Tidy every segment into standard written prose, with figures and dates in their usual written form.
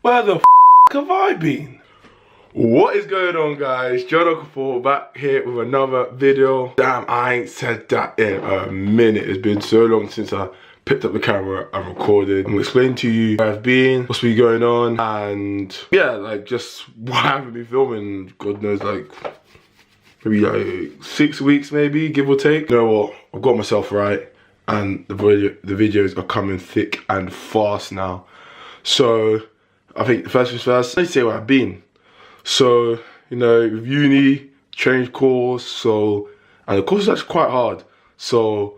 Where the f have I been? What is going on, guys? John Okafor back here with another video. Damn, I ain't said that in a minute. It's been so long since I picked up the camera and recorded. I'm gonna explain to you where I've been, what's been going on, and yeah, like just why I haven't been filming. God knows, like maybe like 6 weeks, maybe, give or take. You know what? I've got myself right, and the videos are coming thick and fast now. So I think first things first, let's say where I've been. So, you know, with uni, change course, and the course is actually quite hard. So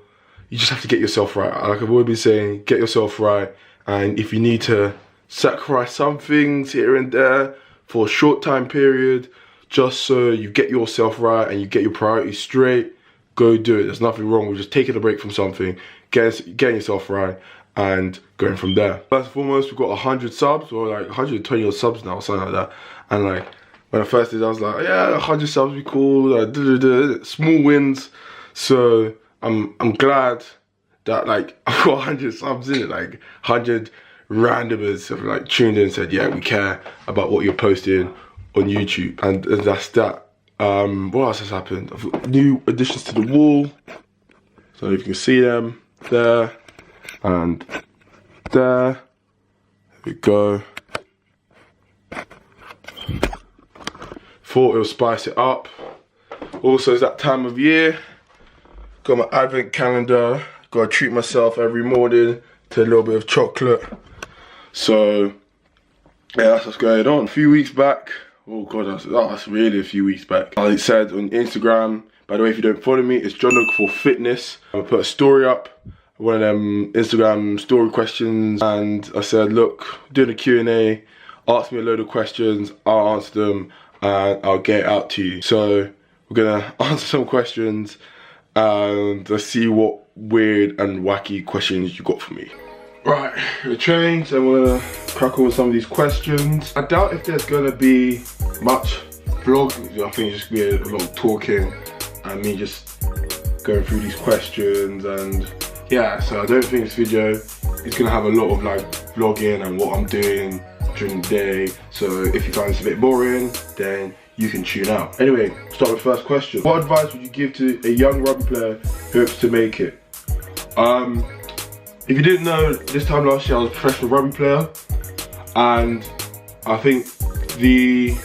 you just have to get yourself right. Like I've always been saying, get yourself right. And if you need to sacrifice some things here and there for a short time period, just so you get yourself right and you get your priorities straight, go do it. There's nothing wrong with just taking a break from something, getting yourself right, and going from there. First and foremost, we've got 100 subs, or like 120 odd subs now, something like that. And like, when I first did, I was like, yeah, 100 subs would be cool, like, small wins. So I'm glad that like I've got 100 subs in it, like 100 randomers have like tuned in and said, yeah, we care about what you're posting on YouTube. And that's that. What else has happened? I've got new additions to the wall. So if you can see them there and there. There we go. Thought it would spice it up. Also, it's that time of year. Got my advent calendar. Gotta treat myself every morning to a little bit of chocolate. So yeah, that's what's going on. A few weeks back, oh god, that's really a few weeks back, I said on Instagram, by the way, if you don't follow me, it's John Okafor Fitness. I put a story up, one of them Instagram story questions, and I said, look, doing a Q&A, ask me a load of questions, I'll answer them and I'll get it out to you. So we're gonna answer some questions and let's see what weird and wacky questions you got for me. Right, we're trained, so I'm gonna crack on with some of these questions. I doubt if there's gonna be much vlogging. I think it's just gonna be a lot of talking and me just going through these questions, and yeah, so I don't think this video is gonna have a lot of like vlogging and what I'm doing during the day. So if you find this a bit boring, then you can tune out. Anyway, start with the first question. What advice would you give to a young rugby player who hopes to make it? If you didn't know, this time last year I was a professional rugby player, and I think the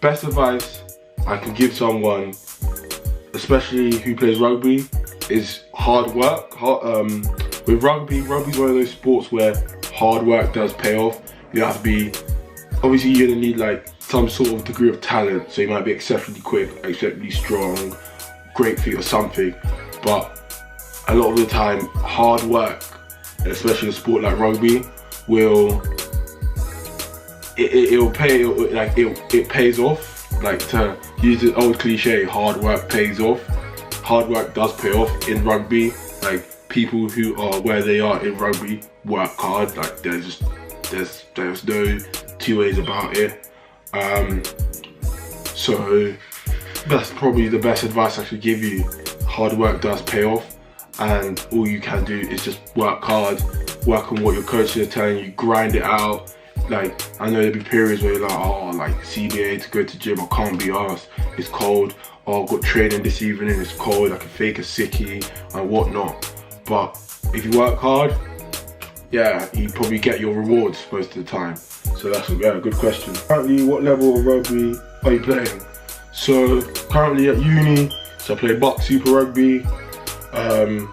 best advice I can give someone, especially who plays rugby, is hard work. With rugby's one of those sports where hard work does pay off. You have to be, obviously you're gonna need like some sort of degree of talent, so you might be exceptionally quick, exceptionally strong, great feet or something, but a lot of the time hard work, especially in a sport like rugby, it pays off. Like, to use the old cliche, hard work pays off. Hard work does pay off in rugby. Like, people who are where they are in rugby work hard. Like, there's no two ways about it. So that's probably the best advice I could give you. Hard work does pay off, and all you can do is just work hard, work on what your coaches are telling you, grind it out. Like, I know there'll be periods where you're like, oh, like CBA to go to gym, I can't be arsed, it's cold. Oh, I've got training this evening, it's cold, I can fake a sickie and whatnot. But if you work hard, yeah, you probably get your rewards most of the time. So that's a good question. Currently, what level of rugby are you playing? So currently at uni, so I play Buck Super Rugby. And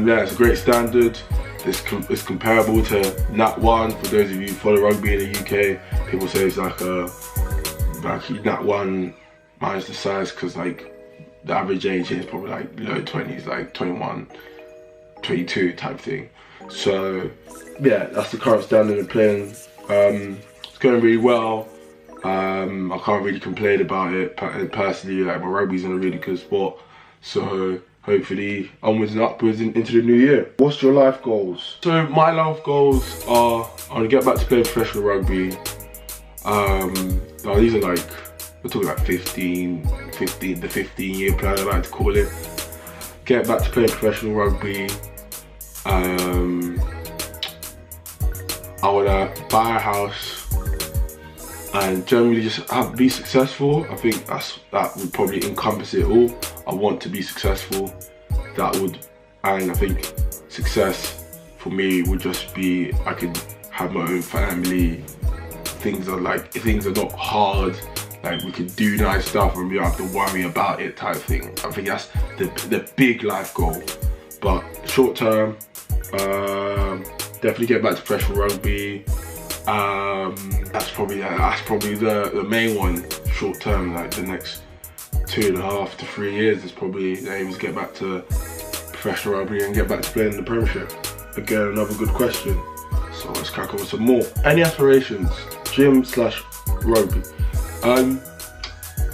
yeah, it's a great standard. It's comparable to Nat 1. For those of you who follow rugby in the UK, people say it's like Nat 1 minus the size, because like the average age is probably like low 20s, like 21, 22 type thing. So yeah, that's the current standard of playing. It's going really well. I can't really complain about it personally. Like, my rugby's in a really good spot. So hopefully onwards and upwards into the new year. What's your life goals? So my life goals are, I want to get back to playing professional rugby. These are like, we're talking like the 15-year plan, I like to call it. Get back to playing professional rugby. I wanna buy a house and generally just be successful. I think that would probably encompass it all. I want to be successful. And I think success for me would just be I could have my own family. Things are not hard. Like we could do nice stuff and we don't have to worry about it type thing. I think that's the big life goal. But short term, definitely get back to professional rugby. That's probably the main one. Short term, like the next 2.5 to 3 years is probably the aim, is get back to professional rugby and get back to playing in the Premiership. Again, another good question. So let's crack on with some more. Any aspirations? Gym/rugby.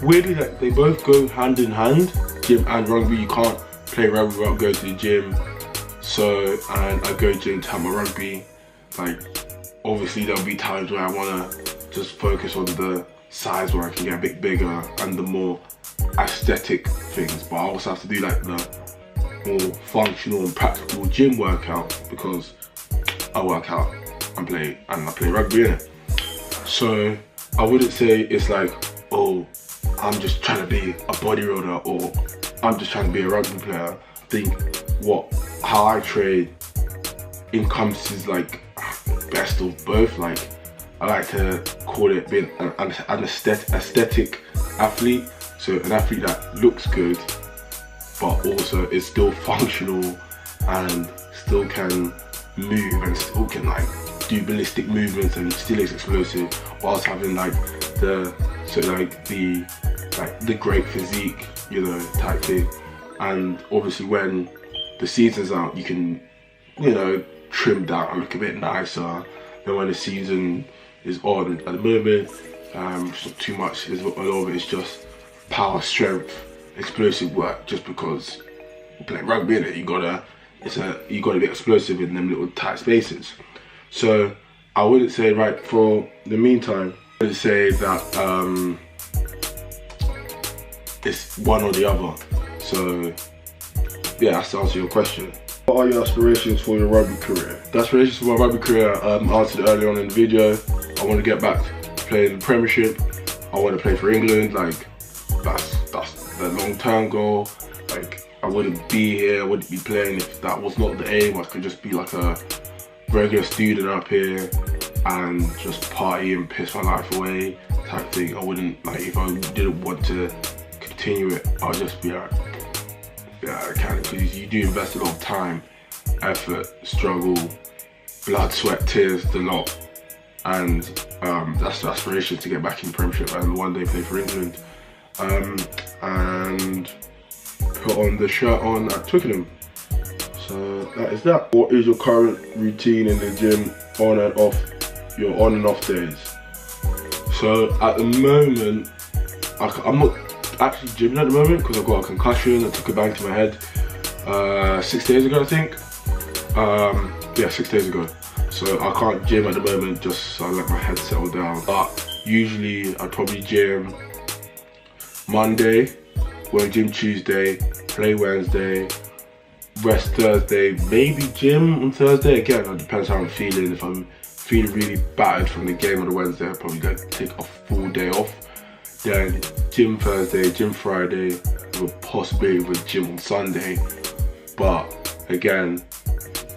Weirdly, like, they both go hand in hand, gym and rugby. You can't play rugby without going to the gym. So, and I go gym to have my rugby. Like, obviously there'll be times where I wanna just focus on the size where I can get a bit bigger and the more aesthetic things. But I also have to do like the more functional and practical gym workout because I work out and I play rugby, innit? So I wouldn't say it's like, oh, I'm just trying to be a bodybuilder or I'm just trying to be a rugby player. I think how I train encompasses like best of both. Like I like to call it being an aesthetic athlete. So an athlete that looks good, but also is still functional and still can move and still can like do ballistic movements and still is explosive whilst having like the great physique, you know, type thing. And obviously when the season's out, you can, you know, trim down and look a bit nicer than when the season is on. At the moment, it's not too much. A lot of it is just power, strength, explosive work. Just because you play rugby, innit? You gotta be explosive in them little tight spaces. So I wouldn't say, right, for the meantime, I would say that it's one or the other. So yeah, that's to answer your question. What are your aspirations for your rugby career? The aspirations for my rugby career, I answered earlier on in the video. I want to get back to playing the Premiership. I want to play for England. Like that's the long-term goal. Like I wouldn't be here, I wouldn't be playing if that was not the aim. I could just be like a regular student up here and just party and piss my life away type thing. I wouldn't, like, if I didn't want to continue it, I'll just be like, yeah, I can, because you do invest a lot of time, effort, struggle, blood, sweat, tears, the lot. And that's the aspiration, to get back in the Premiership and one day play for England. And put on the shirt on at Twickenham. So that is that. What is your current routine in the gym, on and off, your on and off days? So at the moment, I'm not actually gymming at the moment because I've got a concussion. I took a bang to my head 6 days ago, I think. Yeah, 6 days ago. So I can't gym at the moment, just so I let my head settle down. But usually I'd probably gym Monday, won't gym Tuesday, play Wednesday, rest Thursday, maybe gym on Thursday. Again, it depends how I'm feeling. If I'm feeling really battered from the game on the Wednesday, I'll probably go take a full day off. Then gym Thursday, gym Friday, with a possibility of a gym on Sunday. But again,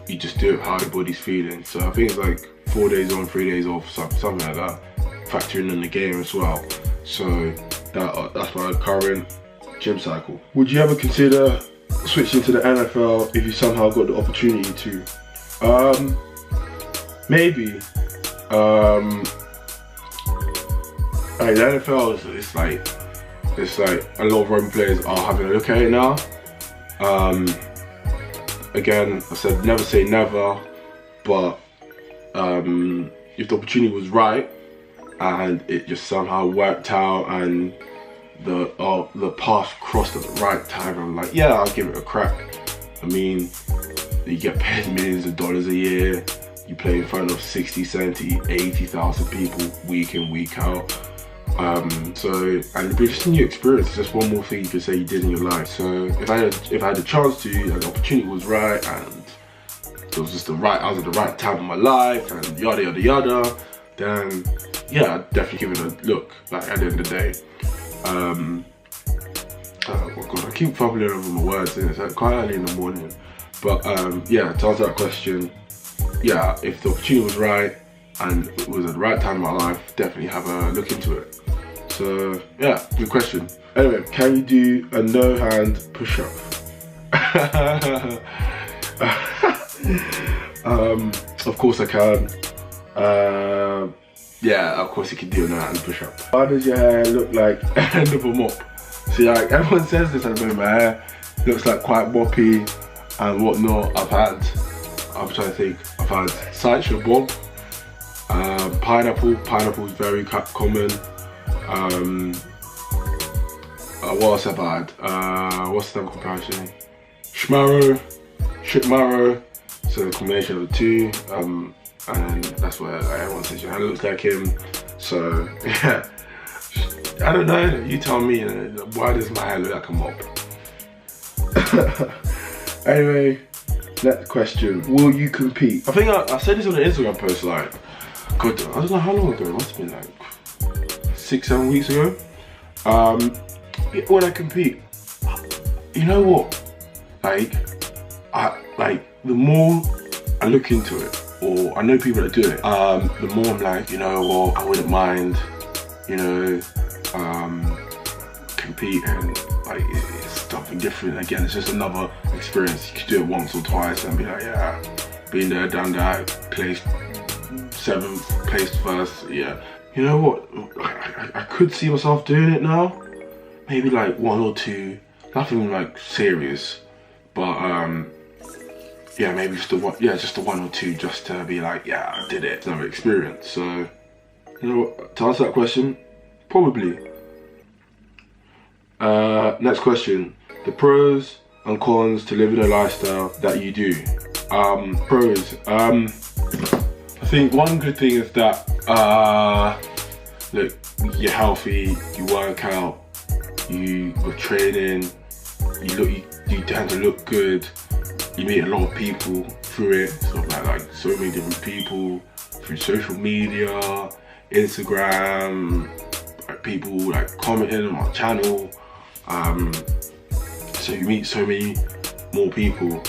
you just do it how your body's feeling. So I think it's like 4 days on, 3 days off, something like that, factoring in the game as well. So that's my current gym cycle. Would you ever consider switching to the NFL if you somehow got the opportunity to? Maybe. Like the NFL, it's like a lot of rugby players are having a look at it now. Again, I said never say never, but if the opportunity was right and it just somehow worked out and the path crossed at the right time, I'm like, yeah, I'll give it a crack. I mean, you get paid millions of dollars a year, you play in front of 60, 70, 80,000 people week in, week out. And it'd be just a new experience. It's just one more thing you could say you did in your life. So if I had a chance to, and the opportunity was right, and it was just I was at the right time of my life, and yada yada yada, then yeah, I'd definitely give it a look. Like at the end of the day, oh god, I keep fumbling over my words, and it's like quite early in the morning. But yeah, to answer that question, yeah, if the opportunity was right and it was at the right time in my life, definitely have a look into it. So yeah, good question. Anyway, can you do a no hand push up? Of course I can. Yeah, of course you can do a no hand push up. Why does your hair look like the end of a mop? See, like everyone says this, I know my hair looks like quite moppy and whatnot. I'm trying to think, I've had sideshow bob, pineapple is very common. What else have I had? What's the comparison? Shitmarrow, so the combination of the two, and that's where everyone says your hair looks like him. So yeah, I don't know, you tell me, why does my hair look like a mop? Anyway, next question, will you compete? I think I said this on an Instagram post, like, God, I don't know how long ago, it must have been like 6-7 weeks ago. When I compete, you know what, like the more I look into it, or I know people that do it, the more I'm like, you know what, I wouldn't mind, you know, competing. Like, it's something different. Again, it's just another experience. You could do it once or twice and be like, yeah, been there, done that, placed 7th, placed 1st, yeah. You know what, I could see myself doing it now. Maybe like 1 or 2, nothing like serious, but yeah, maybe just the 1 or 2, just to be like, yeah, I did it, another experience. So, you know what, to answer that question, probably. Next question, the pros and cons to living a lifestyle that you do. Pros, I think one good thing is that, look, you're healthy, you work out, you're training, you tend to look good, you meet a lot of people through it, so like so many different people through social media, Instagram, like people like commenting on my channel, so you meet so many more people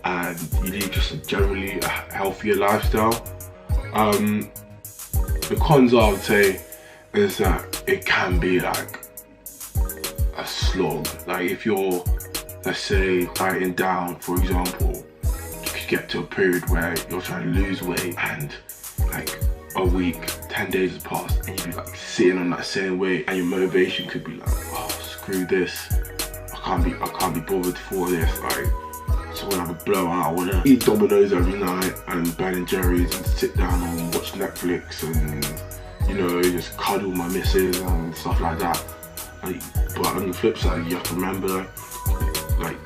and you lead just a generally a healthier lifestyle. The cons, I would say, is that it can be like a slog. Like if you're, let's say, dieting down, for example, you could get to a period where you're trying to lose weight and like a week, 10 days has passed and you'd be like sitting on that same weight and your motivation could be like, oh, screw this, I can't be bothered for this. Like, so I wanna have a blowout, I wanna eat Domino's every night and Ben & Jerry's and sit down and watch Netflix and, you know, just cuddle my missus and stuff like that. Like, but on the flip side, you have to remember, like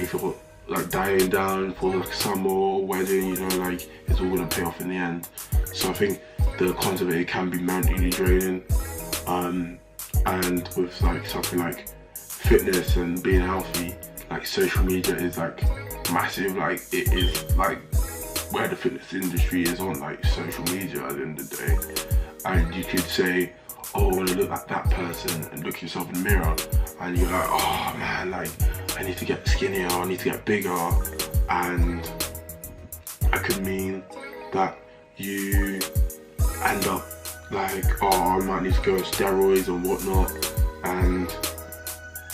if you're like dieting down for like a summer or wedding, you know, like it's all gonna pay off in the end. So I think the cons of it can be mentally draining, and with like something like fitness and being healthy, like social media is like massive. Like it is like where the fitness industry is on, like social media at the end of the day. And you could say, oh, I want to look like that person, and look yourself in the mirror and you're like, oh man, like I need to get skinnier, I need to get bigger, and that could mean that you end up like, oh, I might need to go on steroids and whatnot, and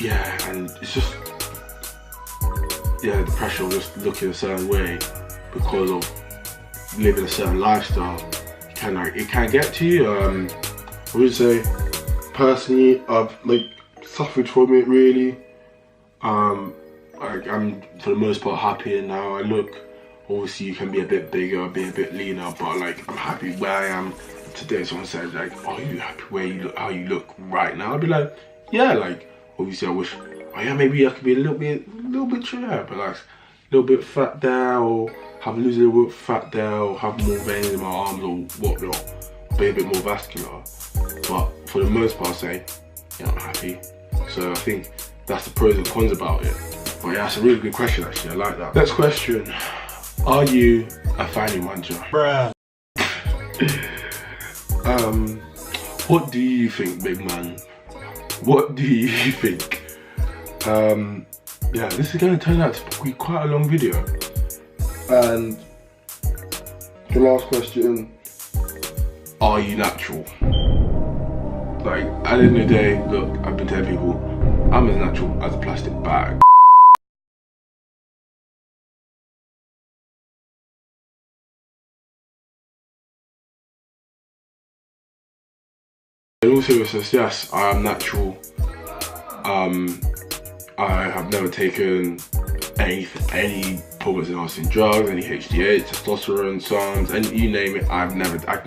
yeah, and it's just, yeah, the pressure of just looking a certain way because of living a certain lifestyle, it can get to you. I would say, personally, I've like suffered from it really. Like, I'm for the most part happy in how I look. Obviously you can be a bit bigger, be a bit leaner, but like I'm happy where I am today. Someone said like, oh, you happy where you look, how you look right now? I'd be like, yeah, like obviously I wish, oh yeah, maybe I could be a little bit trimmer, but like a little bit fat there, or lose a little bit of fat there, or have more veins in my arms or whatnot, be a bit more vascular. But for the most part, I say, yeah, I'm happy. So I think that's the pros and cons about it. But yeah, that's a really good question actually, I like that. Next question, Are you a fanny muncher? Bruh. What do you think, big man? What do you think? Yeah, this is going to turn out to be quite a long video. And the last question, are you natural? Like, at the end of the day, look, I've been telling people, I'm as natural as a plastic bag. In all seriousness, yes, I am natural. I have never taken any performance-enhancing drugs, any HGH, testosterone, SARMs, and you name it. I can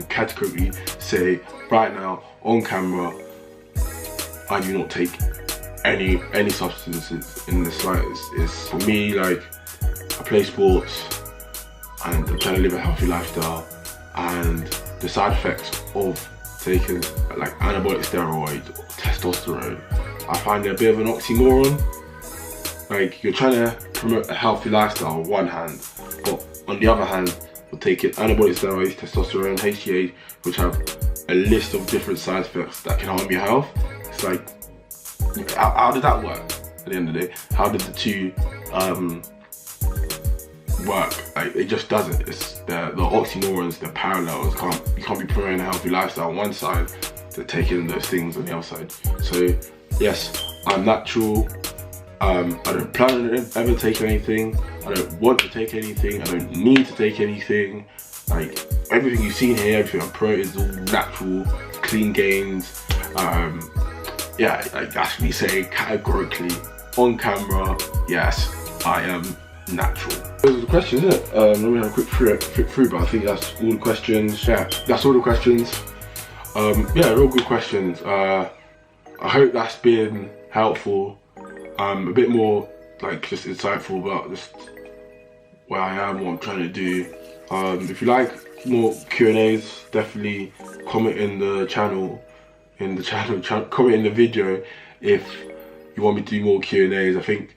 categorically say right now on camera, I do not take any substances in the slightest. It's for me, like, I play sports and I'm trying to live a healthy lifestyle, and the side effects of taking like anabolic steroids or testosterone, I find it a bit of an oxymoron. Like, you're trying to promote a healthy lifestyle on one hand, but on the other hand, you're taking anabolic steroids, testosterone, HGH, which have a list of different side effects that can harm your health. It's like, how did that work at the end of the day? How did the two work? Like, it just doesn't. It's the oxymorons, the parallels. You can't be promoting a healthy lifestyle on one side to taking those things on the other side. So yes, I'm natural. I don't plan on ever taking anything. I don't want to take anything. I don't need to take anything. Like, everything you've seen here, everything I'm pro is all natural, clean gains. Yeah, I actually say categorically on camera, yes, I am natural. Those are the questions, isn't it? Let me have a quick through, but I think that's all the questions. Yeah, that's all the questions. Yeah, they're all good questions. I hope that's been helpful. A bit more like just insightful about just where I am, what I'm trying to do. If you like more Q&As, definitely comment in the channel, comment in the video if you want me to do more Q&As. I think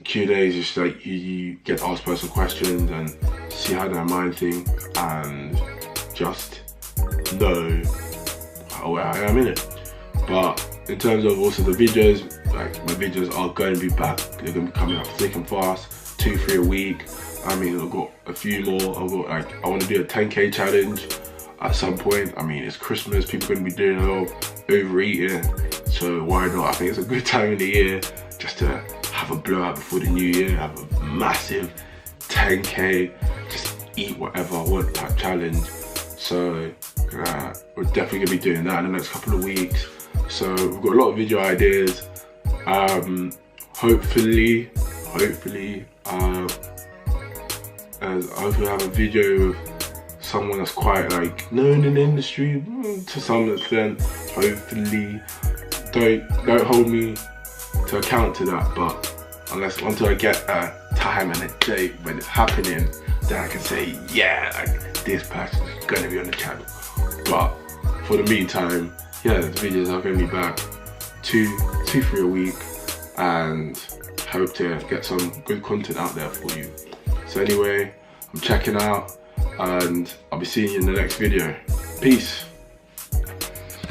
Q&As is just like you get to ask personal questions and see how their mind think and just know where I am in it. But in terms of also the videos, like, my videos are going to be back. They're going to be coming up thick and fast, 2-3 a week. I mean, I've got a few more. I've got, like, I want to do a 10K challenge at some point. I mean, it's Christmas, people are going to be doing a lot of overeating, so why not? I think it's a good time of the year just to have a blowout before the new year, have a massive 10K, just eat whatever I want type challenge. So we're definitely going to be doing that in the next couple of weeks. So we've got a lot of video ideas. Hopefully I have a video of someone that's quite like known in the industry to some extent. Hopefully, don't hold me to account to that, but until I get a time and a date when it's happening, then I can say, yeah, like, this person is gonna be on the channel. But for the meantime, yeah, the videos are gonna be back 2-3 a week, and hope to get some good content out there for you. So anyway, I'm checking out, and I'll be seeing you in the next video. Peace.